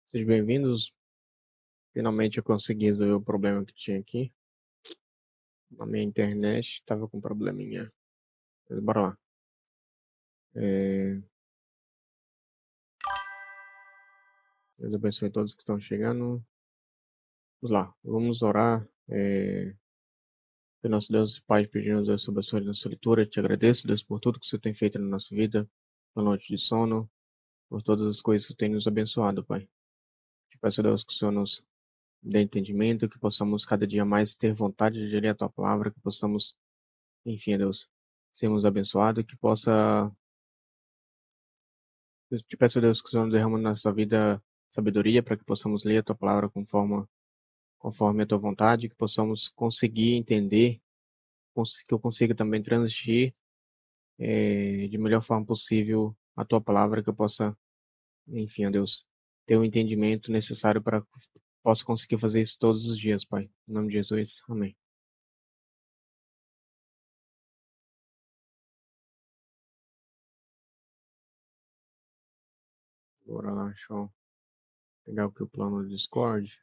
Sejam bem-vindos. Finalmente eu consegui resolver o problema que tinha aqui. A minha internet estava com probleminha. Mas bora lá. Deus abençoe todos que estão chegando. Vamos lá. Vamos orar. Pelo nosso Deus, Pai, pedimos Deus abençoe a nossa leitura. Te agradeço, Deus, por tudo que você tem feito na nossa vida. Pela noite de sono. Por todas as coisas que você tem nos abençoado, Pai. Te peço, Deus, que o Senhor nos dê entendimento. Que possamos cada dia mais ter vontade de ler a Tua Palavra. Que possamos, enfim, Deus, sermos abençoados. Que possa Eu te peço, Deus, que o Senhor derrama na nossa vida sabedoria para que possamos ler a tua palavra conforme a tua vontade, que possamos conseguir entender, que eu consiga também transmitir de melhor forma possível a tua palavra, que eu possa, enfim, ó Deus, ter o entendimento necessário para que possa conseguir fazer isso todos os dias, Pai. Em nome de Jesus, amém. Bora lá, deixa eu pegar aqui o plano do Discord.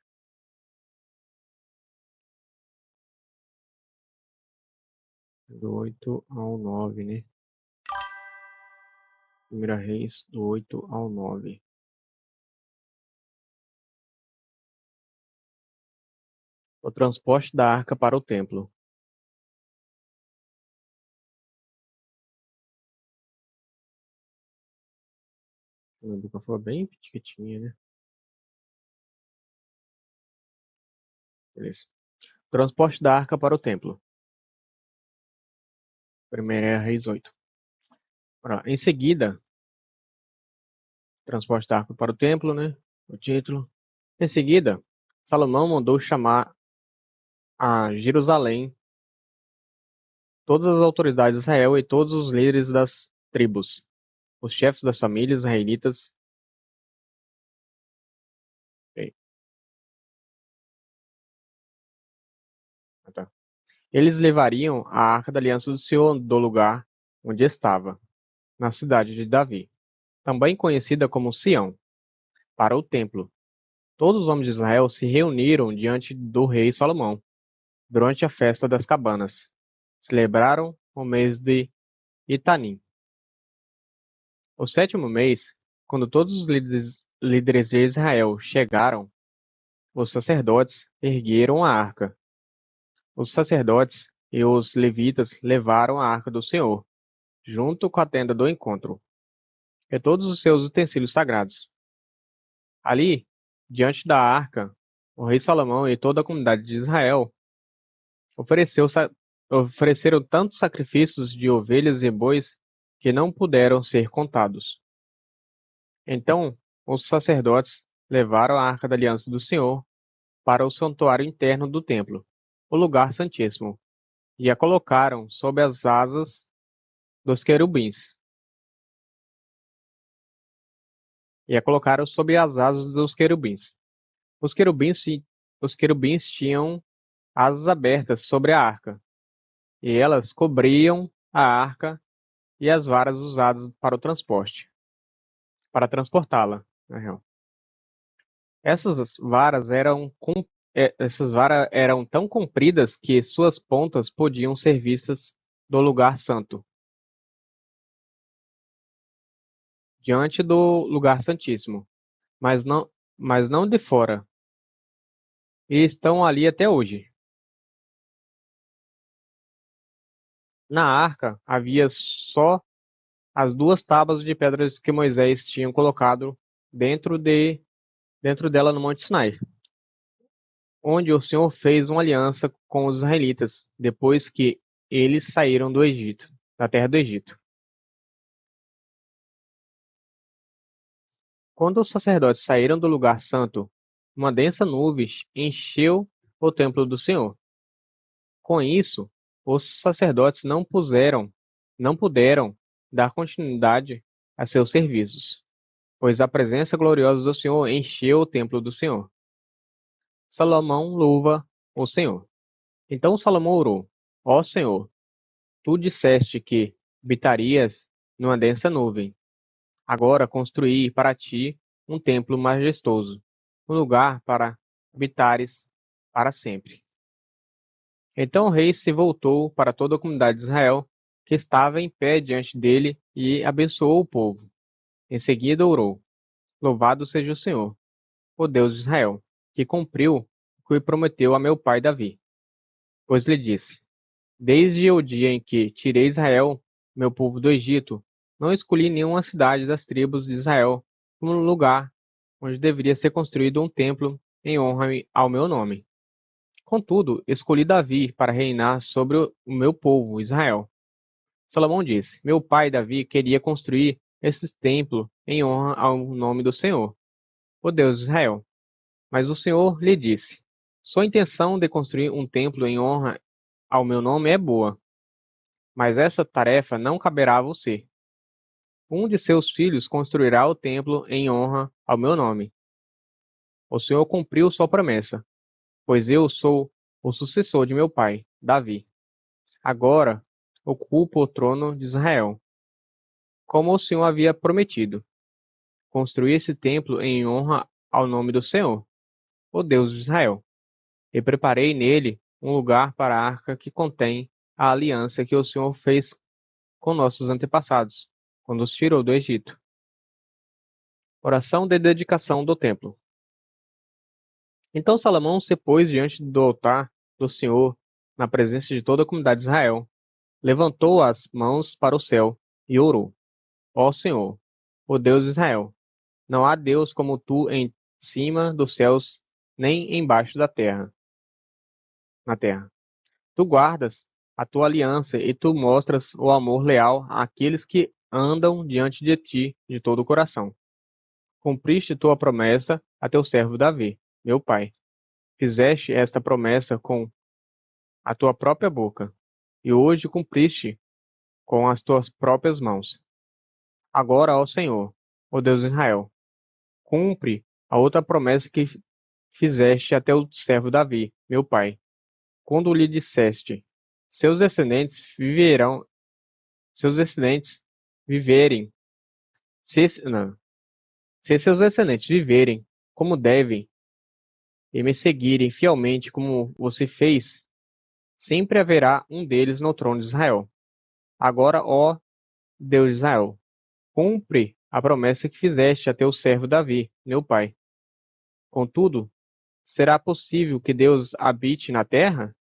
Do 8 ao 9, né? Primeira Reis, do 8 ao 9. O transporte da arca para o templo. A boca foi bem pequitinha, né? Beleza. Transporte da arca para o templo. Primeira Reis 8. Em seguida, transporte da arca para o templo, né? O título. Em seguida, Salomão mandou chamar a Jerusalém todas as autoridades de Israel e todos os líderes das tribos, os chefes das famílias israelitas. Tá. Eles levariam a arca da aliança do Senhor do lugar onde estava, na cidade de Davi, também conhecida como Sião, para o templo. Todos os homens de Israel se reuniram diante do rei Salomão, durante a festa das cabanas. Celebraram o mês de Itanim. O sétimo mês, quando todos os líderes de Israel chegaram, os sacerdotes ergueram a arca. Os sacerdotes e os levitas levaram a arca do Senhor, junto com a tenda do encontro, e todos os seus utensílios sagrados. Ali, diante da arca, o rei Salomão e toda a comunidade de Israel ofereceram tantos sacrifícios de ovelhas e bois que não puderam ser contados. Então os sacerdotes levaram a arca da aliança do Senhor para o santuário interno do templo, o lugar santíssimo, e a colocaram sob as asas dos querubins. Os querubins, os querubins tinham asas abertas sobre a arca, e elas cobriam a arca e as varas usadas para o transporte, para transportá-la, na real. Essas varas eram tão compridas que suas pontas podiam ser vistas do lugar santo, diante do lugar santíssimo, mas não de fora, e estão ali até hoje. Na arca havia só as duas tábuas de pedras que Moisés tinha colocado dentro dela no Monte Sinai, onde o Senhor fez uma aliança com os israelitas depois que eles saíram do Egito, da terra do Egito. Quando os sacerdotes saíram do lugar santo, uma densa nuvem encheu o templo do Senhor. Com isso, os sacerdotes não puderam dar continuidade a seus serviços, pois a presença gloriosa do Senhor encheu o templo do Senhor. Salomão louva o Senhor. Então Salomão orou: Ó Senhor, tu disseste que habitarias numa densa nuvem. Agora construí para ti um templo majestoso, um lugar para habitares para sempre. Então o rei se voltou para toda a comunidade de Israel, que estava em pé diante dele, e abençoou o povo. Em seguida orou: Louvado seja o Senhor, o Deus de Israel, que cumpriu o que prometeu a meu pai Davi. Pois lhe disse: Desde o dia em que tirei Israel, meu povo do Egito, não escolhi nenhuma cidade das tribos de Israel como lugar onde deveria ser construído um templo em honra ao meu nome. Contudo, escolhi Davi para reinar sobre o meu povo, Israel. Salomão disse: Meu pai Davi queria construir esse templo em honra ao nome do Senhor, o Deus de Israel. Mas o Senhor lhe disse: Sua intenção de construir um templo em honra ao meu nome é boa, mas essa tarefa não caberá a você. Um de seus filhos construirá o templo em honra ao meu nome. O Senhor cumpriu sua promessa, pois eu sou o sucessor de meu pai, Davi. Agora ocupo o trono de Israel, como o Senhor havia prometido. Construí esse templo em honra ao nome do Senhor, o Deus de Israel, e preparei nele um lugar para a arca que contém a aliança que o Senhor fez com nossos antepassados, quando os tirou do Egito. Oração de dedicação do templo. Então Salomão se pôs diante do altar do Senhor, na presença de toda a comunidade de Israel, levantou as mãos para o céu e orou: Ó Senhor, o Deus de Israel, não há Deus como tu em cima dos céus, nem embaixo da terra, na terra. Tu guardas a tua aliança e tu mostras o amor leal àqueles que andam diante de ti de todo o coração. Cumpriste tua promessa a teu servo Davi, meu pai. Fizeste esta promessa com a tua própria boca, e hoje cumpriste com as tuas próprias mãos. Agora, ó Senhor, ó Deus de Israel, cumpre a outra promessa que fizeste a teu servo Davi, meu pai, quando lhe disseste: seus descendentes viverão, seus descendentes viverem, não, se seus descendentes viverem como devem e me seguirem fielmente como você fez, sempre haverá um deles no trono de Israel. Agora, ó Deus de Israel, cumpre a promessa que fizeste a teu servo Davi, meu pai. Contudo, será possível que Deus habite na terra?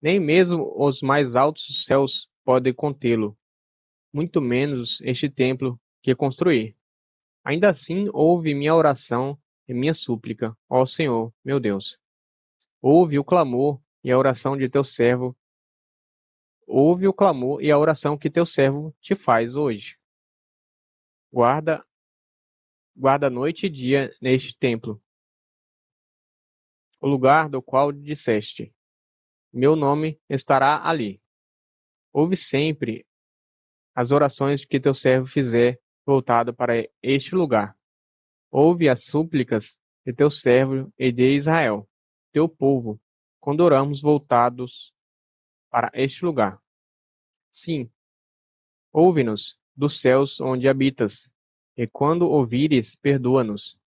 Nem mesmo os mais altos céus podem contê-lo, muito menos este templo que construí. Ainda assim, ouve minha oração e minha súplica, ó Senhor, meu Deus. Ouve o clamor e a oração de teu servo. Ouve o clamor e a oração que teu servo te faz hoje. Guarda, guarda noite e dia neste templo, o lugar do qual disseste: meu nome estará ali. Ouve sempre as orações que teu servo fizer voltado para este lugar. Ouve as súplicas de teu servo e de Israel, teu povo, quando oramos voltados para este lugar. Sim, ouve-nos dos céus onde habitas, e quando ouvires, perdoa-nos.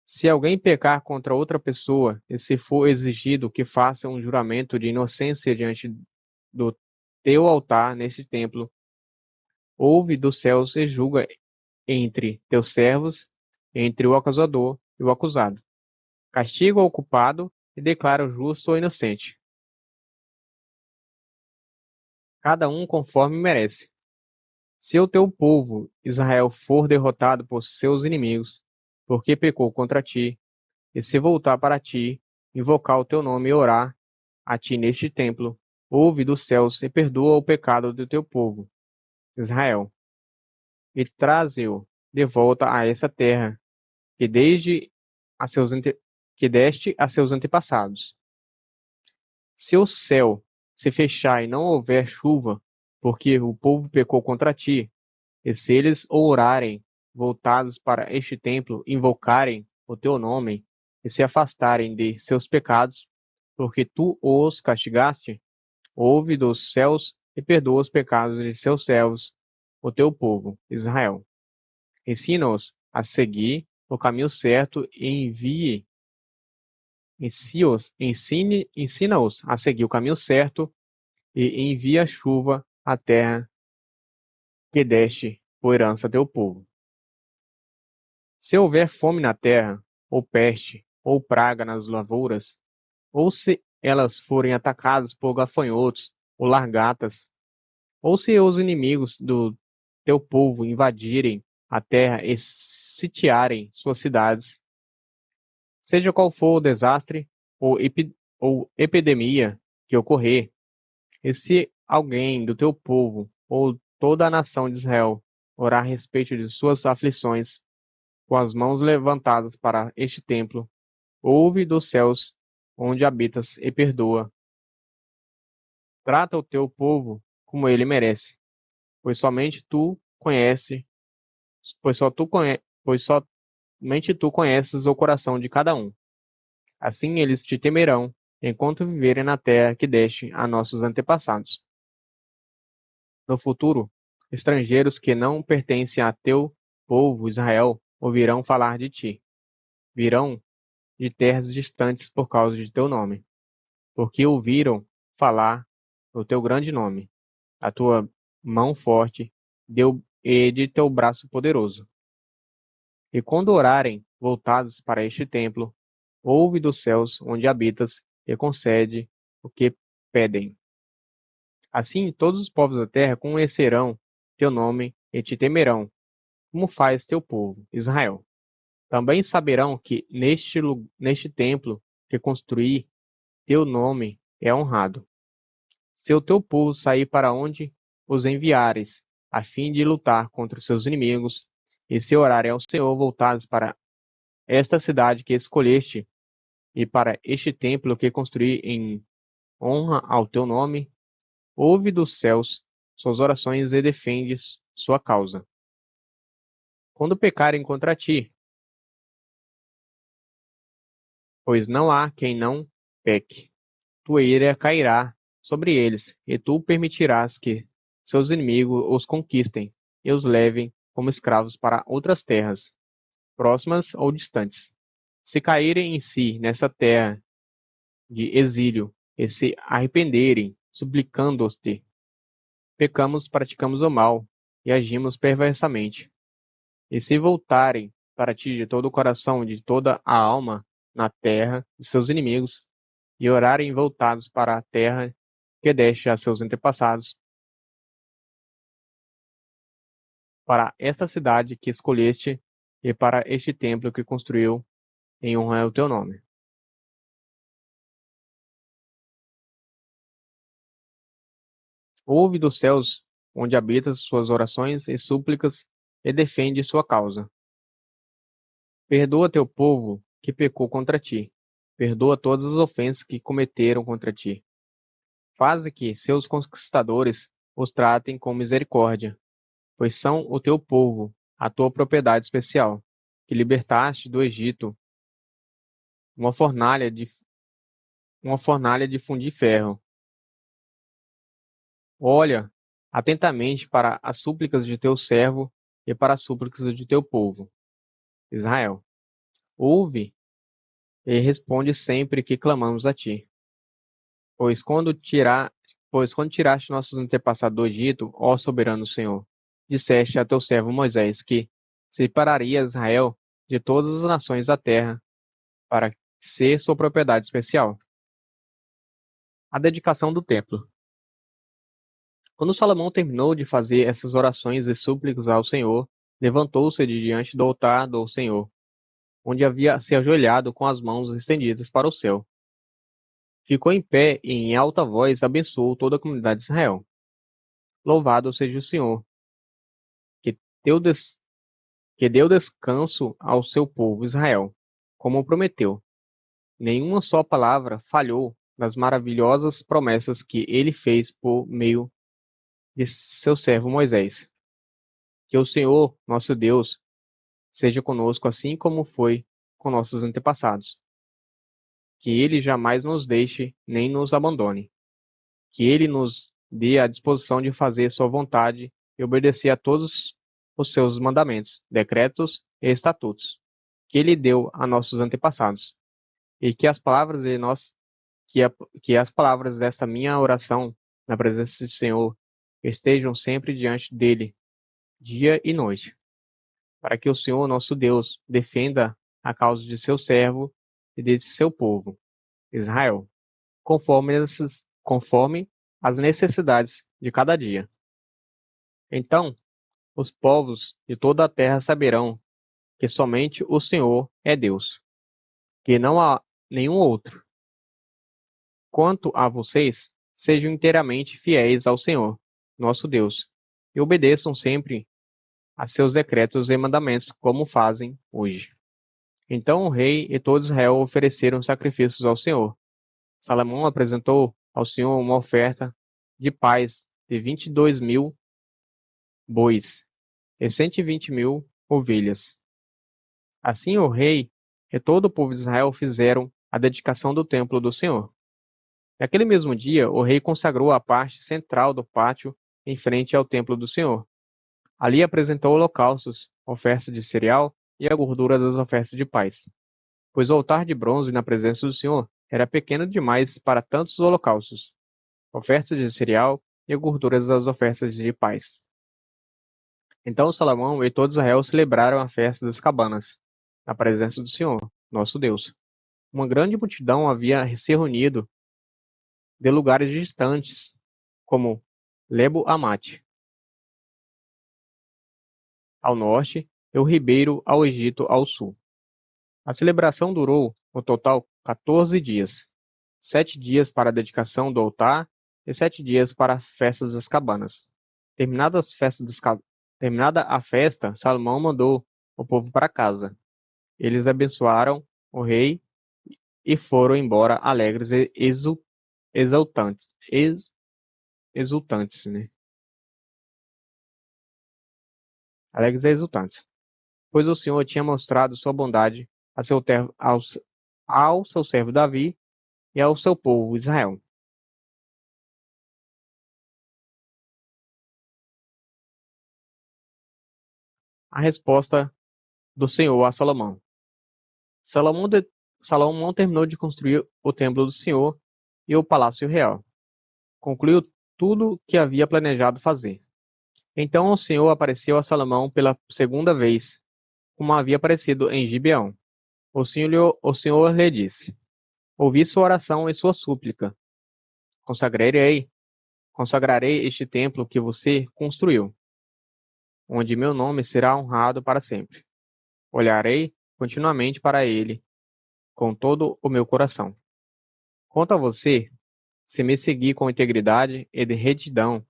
Se alguém pecar contra outra pessoa, e se for exigido que faça um juramento de inocência diante do teu altar neste templo, ouve dos céus e julga entre teus servos, entre o acusador e o acusado. Castiga o culpado e declara o justo ou inocente, cada um conforme merece. Se o teu povo, Israel, for derrotado por seus inimigos, porque pecou contra ti, e se voltar para ti, invocar o teu nome e orar a ti neste templo, ouve dos céus e perdoa o pecado do teu povo, Israel, e traze-o de volta a essa terra que desde a seus que deste a seus antepassados. Se o céu se fechar e não houver chuva, porque o povo pecou contra ti, e se eles orarem voltados para este templo, invocarem o teu nome e se afastarem de seus pecados, porque tu os castigaste, ouve dos céus e perdoa os pecados de seus servos, o teu povo, Israel. Ensina-os a seguir o caminho certo e ensina-os a seguir o caminho certo e envia a chuva à terra que deste por herança a teu povo. Se houver fome na terra, ou peste, ou praga nas lavouras, ou se elas forem atacadas por gafanhotos ou largatas, ou se os inimigos do teu povo invadirem a terra e sitiarem suas cidades, seja qual for o desastre ou epidemia que ocorrer, e se alguém do teu povo ou toda a nação de Israel orar a respeito de suas aflições, com as mãos levantadas para este templo, ouve dos céus onde habitas e perdoa. Trata o teu povo como ele merece, pois somente tu conheces, pois somente tu conheces o coração de cada um. Assim eles te temerão enquanto viverem na terra que deste a nossos antepassados. No futuro, estrangeiros que não pertencem a teu povo Israel ouvirão falar de ti. Virão de terras distantes por causa de teu nome, porque ouviram falar do teu grande nome, a tua mão forte e de teu braço poderoso. E quando orarem voltados para este templo, ouve dos céus onde habitas e concede o que pedem. Assim todos os povos da terra conhecerão teu nome e te temerão, como faz teu povo, Israel. Também saberão que neste templo que construí, teu nome é honrado. Se o teu povo sair para onde os enviares, a fim de lutar contra os seus inimigos, e se orarem ao Senhor voltados para esta cidade que escolheste, e para este templo que construí em honra ao teu nome, ouve dos céus suas orações e defende sua causa. Quando pecarem contra ti, pois não há quem não peque, tua ira cairá sobre eles, e tu permitirás que seus inimigos os conquistem e os levem como escravos para outras terras, próximas ou distantes. Se caírem em si nessa terra de exílio e se arrependerem, suplicando-te, pecamos, praticamos o mal e agimos perversamente. E se voltarem para ti de todo o coração e de toda a alma na terra de seus inimigos, e orarem voltados para a terra que deste a seus antepassados, para esta cidade que escolheste e para este templo que construiu em honra ao teu nome. Ouve dos céus onde habitas suas orações e súplicas e defende sua causa. Perdoa teu povo que pecou contra ti. Perdoa todas as ofensas que cometeram contra ti. Faze que seus conquistadores os tratem com misericórdia, pois são o teu povo, a tua propriedade especial, que libertaste do Egito, uma fornalha de, uma fornalha de fundir ferro. Olha atentamente para as súplicas de teu servo e para as súplicas de teu povo, Israel. Ouve e responde sempre que clamamos a ti. Pois quando tirar, pois quando tiraste nossos antepassados do Egito, ó soberano Senhor, disseste a teu servo Moisés que separaria Israel de todas as nações da terra para ser sua propriedade especial. A dedicação do templo. Quando Salomão terminou de fazer essas orações e súplicas ao Senhor, levantou-se de diante do altar do Senhor, onde havia se ajoelhado com as mãos estendidas para o céu. Ficou em pé e em alta voz abençoou toda a comunidade de Israel. Louvado seja o Senhor, que deu, que deu descanso ao seu povo Israel, como prometeu. Nenhuma só palavra falhou nas maravilhosas promessas que ele fez por meio de seu servo Moisés. Que o Senhor, nosso Deus, seja conosco assim como foi com nossos antepassados. Que ele jamais nos deixe nem nos abandone. Que ele nos dê a disposição de fazer sua vontade e obedecer a todos os seus mandamentos, decretos e estatutos. que ele deu a nossos antepassados, e que as palavras de nós, que as palavras desta minha oração na presença do Senhor estejam sempre diante dele, dia e noite, para que o Senhor, nosso Deus, defenda a causa de seu servo e desse seu povo, Israel, conforme as necessidades de cada dia. Então, os povos de toda a terra saberão que somente o Senhor é Deus, que não há nenhum outro. Quanto a vocês, sejam inteiramente fiéis ao Senhor, nosso Deus, e obedeçam sempre a seus decretos e mandamentos, como fazem hoje. Então o rei e todo Israel ofereceram sacrifícios ao Senhor. Salomão apresentou ao Senhor uma oferta de paz de 22.000 bois e 120.000 ovelhas. Assim o rei e todo o povo de Israel fizeram a dedicação do templo do Senhor. Naquele mesmo dia, o rei consagrou a parte central do pátio em frente ao templo do Senhor. Ali apresentou holocaustos, ofertas de cereal e a gordura das ofertas de paz, pois o altar de bronze na presença do Senhor era pequeno demais para tantos holocaustos, ofertas de cereal e a gordura das ofertas de paz. Então Salomão e todo Israel celebraram a festa das cabanas, na presença do Senhor, nosso Deus. Uma grande multidão havia se reunido de lugares distantes, como Lebo-Amate, ao norte, e o Ribeiro ao Egito ao sul. A celebração durou, no total, 14 dias. 7 dias para a dedicação do altar e 7 dias para as festas das cabanas. Terminada a festa, Salomão mandou o povo para casa. Eles abençoaram o rei e foram embora alegres e exultantes. Exultantes, né? Alegres e exultantes. Pois o Senhor tinha mostrado sua bondade ao seu servo Davi e ao seu povo Israel. A resposta do Senhor a Salomão. Salomão, de, Salomão terminou de construir o templo do Senhor e o palácio real. Concluiu tudo o que havia planejado fazer. Então o Senhor apareceu a Salomão pela segunda vez, como havia aparecido em Gibeão. O Senhor lhe disse: Ouvi sua oração e sua súplica. Consagrarei, consagrarei este templo que você construiu, onde meu nome será honrado para sempre. Olharei continuamente para ele com todo o meu coração. Quanto a você, se me seguir com integridade e de retidão,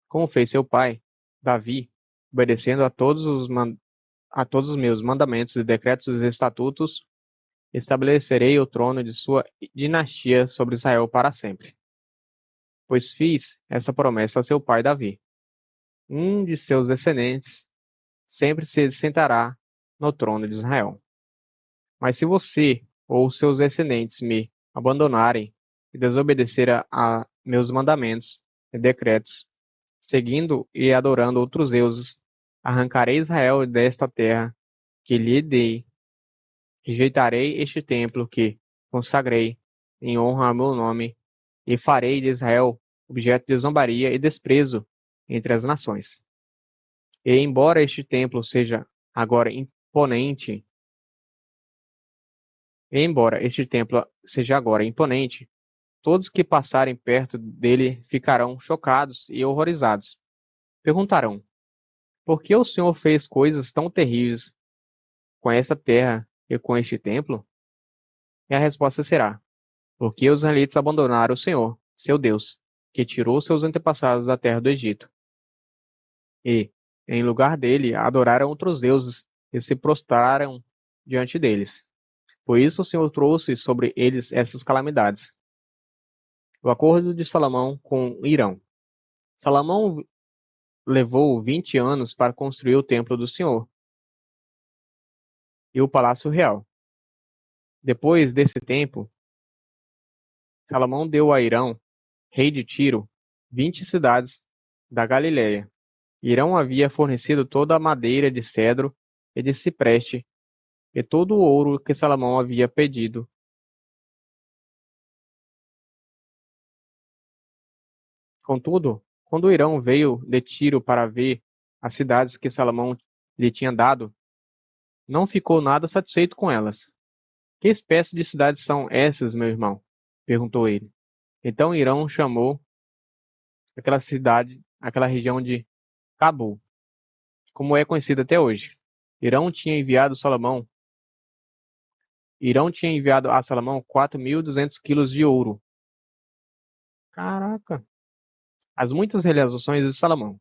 como fez seu pai, Davi, obedecendo a todos os meus mandamentos e decretos e estatutos, estabelecerei o trono de sua dinastia sobre Israel para sempre. Pois fiz essa promessa a seu pai Davi. Um de seus descendentes sempre se sentará no trono de Israel. Mas se você ou seus descendentes me abandonarem e desobedecerem a meus mandamentos e decretos, seguindo e adorando outros deuses, arrancarei Israel desta terra que lhe dei, rejeitarei este templo que consagrei em honra ao meu nome, e farei de Israel objeto de zombaria e desprezo entre as nações. E embora este templo seja agora imponente, todos que passarem perto dele ficarão chocados e horrorizados. Perguntarão: por que o Senhor fez coisas tão terríveis com esta terra e com este templo? E a resposta será: porque os israelitas abandonaram o Senhor, seu Deus, que tirou seus antepassados da terra do Egito. E, em lugar dele, adoraram outros deuses e se prostraram diante deles. Por isso o Senhor trouxe sobre eles essas calamidades. O acordo de Salomão com Irão. Salomão levou 20 anos para construir o templo do Senhor e o palácio real. Depois desse tempo, Salomão deu a Irão, rei de Tiro, 20 cidades da Galiléia. Irão havia fornecido toda a madeira de cedro e de cipreste e todo o ouro que Salomão havia pedido. Contudo, quando Hirão veio de Tiro para ver as cidades que Salomão lhe tinha dado, não ficou nada satisfeito com elas. Que espécie de cidades são essas, meu irmão? Perguntou ele. Então Hirão chamou aquela cidade, aquela região de Cabul, como é conhecida até hoje. Hirão tinha enviado Salomão, Hirão tinha enviado a Salomão 4.200 quilos de ouro. Caraca! As muitas realizações de Salomão.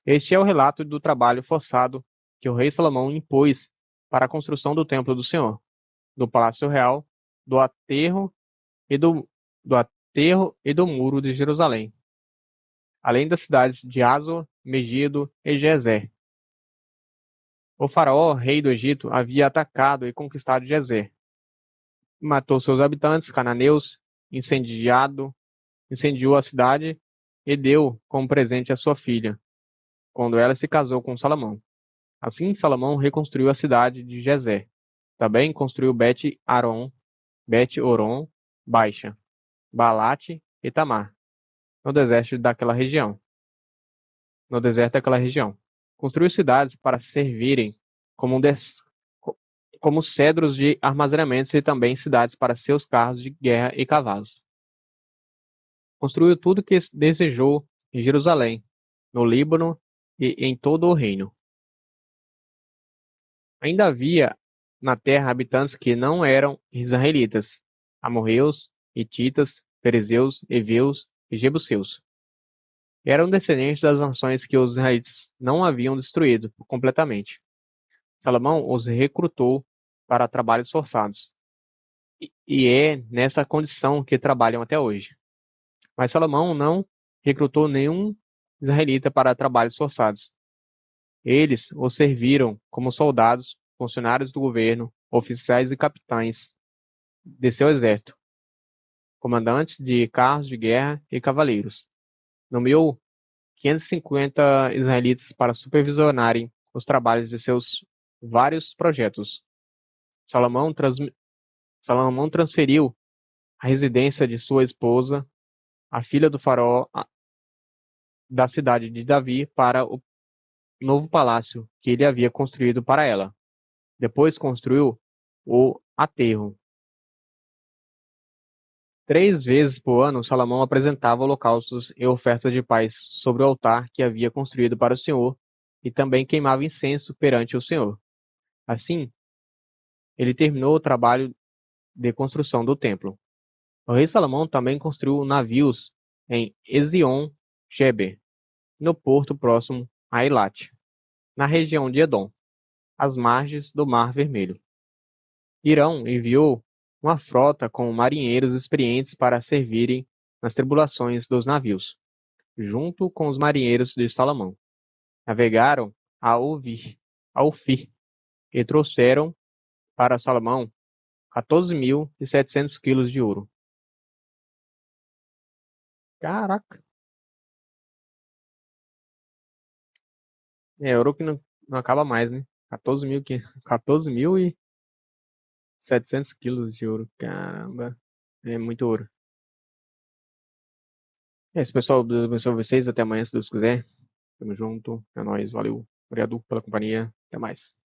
Este é o relato do trabalho forçado que o rei Salomão impôs para a construção do templo do Senhor, do palácio real, do aterro do muro de Jerusalém, além das cidades de Hazor, Megido e Gezer. O faraó, rei do Egito, havia atacado e conquistado Gezer. Matou seus habitantes cananeus, incendiou a cidade e deu como presente a sua filha, quando ela se casou com Salomão. Assim, Salomão reconstruiu a cidade de Gezer. Também construiu Bet-Oron, Baixa, Balate e Tamar, no deserto daquela região. No deserto daquela região. Construiu cidades para servirem como, como cedros de armazenamentos e também cidades para seus carros de guerra e cavalos. Construiu tudo que desejou em Jerusalém, no Líbano e em todo o reino. Ainda havia na terra habitantes que não eram israelitas, amorreus, hititas, perezeus, heveus e jebuseus. Eram descendentes das nações que os israelitas não haviam destruído completamente. Salomão os recrutou para trabalhos forçados, e é nessa condição que trabalham até hoje. Mas Salomão não recrutou nenhum israelita para trabalhos forçados. Eles os serviram como soldados, funcionários do governo, oficiais e capitães de seu exército, comandantes de carros de guerra e cavaleiros. Nomeou 550 israelitas para supervisionarem os trabalhos de seus vários projetos. Salomão, Salomão transferiu a residência de sua esposa, a filha do faraó, da cidade de Davi, para o novo palácio que ele havia construído para ela. Depois construiu o aterro. 3 vezes por ano, Salomão apresentava holocaustos e ofertas de paz sobre o altar que havia construído para o Senhor e também queimava incenso perante o Senhor. Assim, ele terminou o trabalho de construção do templo. O rei Salomão também construiu navios em Ezion-Geber, no porto próximo a Eilat, na região de Edom, às margens do Mar Vermelho. Hirão enviou uma frota com marinheiros experientes para servirem nas tripulações dos navios, junto com os marinheiros de Salomão. Navegaram a Ofir e trouxeram para Salomão 14.700 quilos de ouro. Caraca! É ouro que não acaba mais, né? 14.700 quilos de ouro. Caramba! É muito ouro. É isso, pessoal. Deus abençoe vocês. Até amanhã, se Deus quiser. Tamo junto. É nóis. Valeu. Obrigado pela companhia. Até mais.